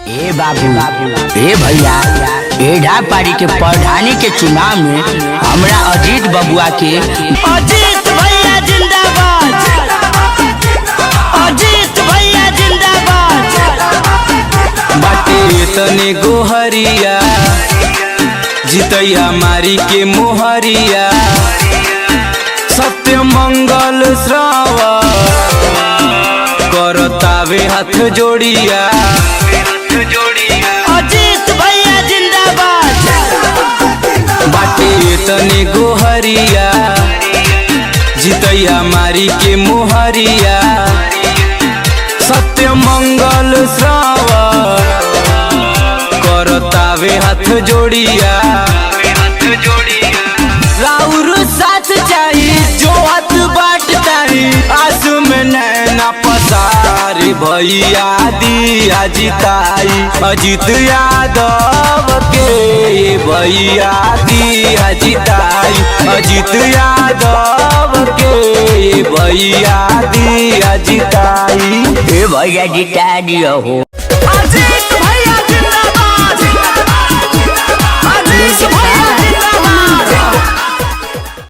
ए बाबू, ए भैया, एढ़ा पारी के प्रधानी के चुनाव में हमरा अजीत बबुआ के अजीत भैया जिंदाबाद, अजीत भैया जिंदाबाद बाटे तने गोहरिया जितैया मारी के मोहरिया सत्य मंगल श्रावण करतावे हाथ जोड़िया अजीत भैया जिंदाबाद बाटे तने गोहरिया जितैया मारी के मोहरिया सत्य मंगल श्रावण करतावे हाथ जोड़िया राउर साथ चाहिए जो हाथ बाटताई आंसू में नैना पसारी भैया दिया जिताई अजीत यादव के भैया दिया जिताई अजीत यादव के भैया दिया जिताई ए भैया जिता दिया हो।